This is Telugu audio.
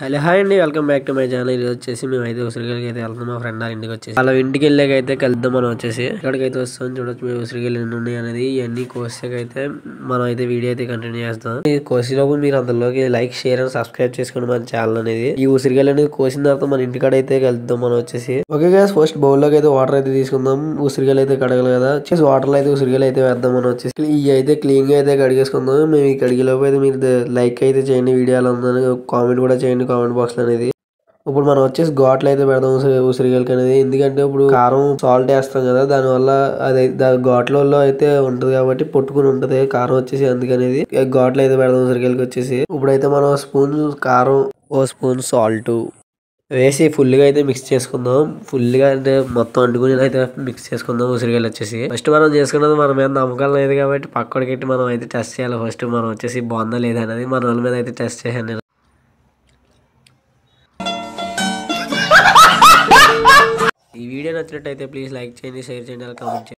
హలో హాయ్ అండి, welcome back to my channel. ఇది వచ్చేసి మేమైతే ఉసిరికాయలకి అయితే వెళ్తున్నాం. మా ఫ్రెండ్ వాళ్ళ ఇంటికి వచ్చేసి అలా ఇంటికి వెళ్ళాకైతే కలుద్దాం. మనం వచ్చేసి ఇక్కడికైతే వస్తాం. చూడొచ్చు మేము ఉసిరికాయలు ఎన్ని ఉన్నాయి అనేది. ఇవన్నీ కోసాకైతే మనం అయితే వీడియో అయితే కంటిన్యూ చేస్తాం. ఈ కోసేలోపు మీరు అందులోకి లైక్, షేర్ అండ్ సబ్స్క్రైబ్ చేసుకోండి మన ఛానల్ అనేది. ఈ ఉసిరికాయలు అనేది కోసిన తర్వాత మన ఇంటికాడ అయితే కలుద్దాం మనం వచ్చేసి. ఓకే గైస్, ఫస్ట్ బౌల్ లోకి అయితే వాటర్ అయితే తీసుకుందాం. ఉసిరికాయలు అయితే కడగలు కదా, వాటర్ లో అయితే ఉసిరికాయలు అయితే వేద్దాం మనం వచ్చేసి. ఇవి అయితే క్లీన్ గా అయితే కడిగేసుకుందాం. మేము ఈ కడిగేలోపు అయితే మీరు లైక్ అయితే చేయండి, వీడియో ఎలా ఉందని కామెంట్ కూడా చేయండి కామెంట్ బాక్స్ లో అనేది. ఇప్పుడు మనం వచ్చేసి ఘాట్లు అయితే పెడదాం ఉసిరికాయలకి అనేది. ఎందుకంటే ఇప్పుడు కారం సాల్ట్ వేస్తాం కదా, దానివల్ల అది ఘాట్లలో అయితే ఉంటది కాబట్టి పొట్టుకుని ఉంటది కారం వచ్చేసి. అందుకనేది ఘాట్లు అయితే పెడదాం ఉసిరికాయలకి వచ్చేసి. ఇప్పుడైతే మనం స్పూన్ కారం, ఓ స్పూన్ సాల్ట్ వేసి ఫుల్ గా అయితే మిక్స్ చేసుకుందాం. ఫుల్ గా అంటే మొత్తం అంటుకుని అయితే మిక్స్ చేసుకుందాం ఉసిరికాయలు వచ్చేసి. ఫస్ట్ మనం చేసుకున్నది మన మీద నమ్మకం లేదు కాబట్టి పక్కడికెట్టి మనం అయితే టెస్ట్ చేయాలి. ఫస్ట్ మనం వచ్చేసి బాగుందా లేదా అనేది మన వాళ్ళ మీద అయితే టెస్ట్ చేశాను నేను. ఈ వీడియో నచ్చినట్టయితే ప్లీజ్ లైక్ చేయండి, షేర్ చేయండి, కామెంట్ చేయండి.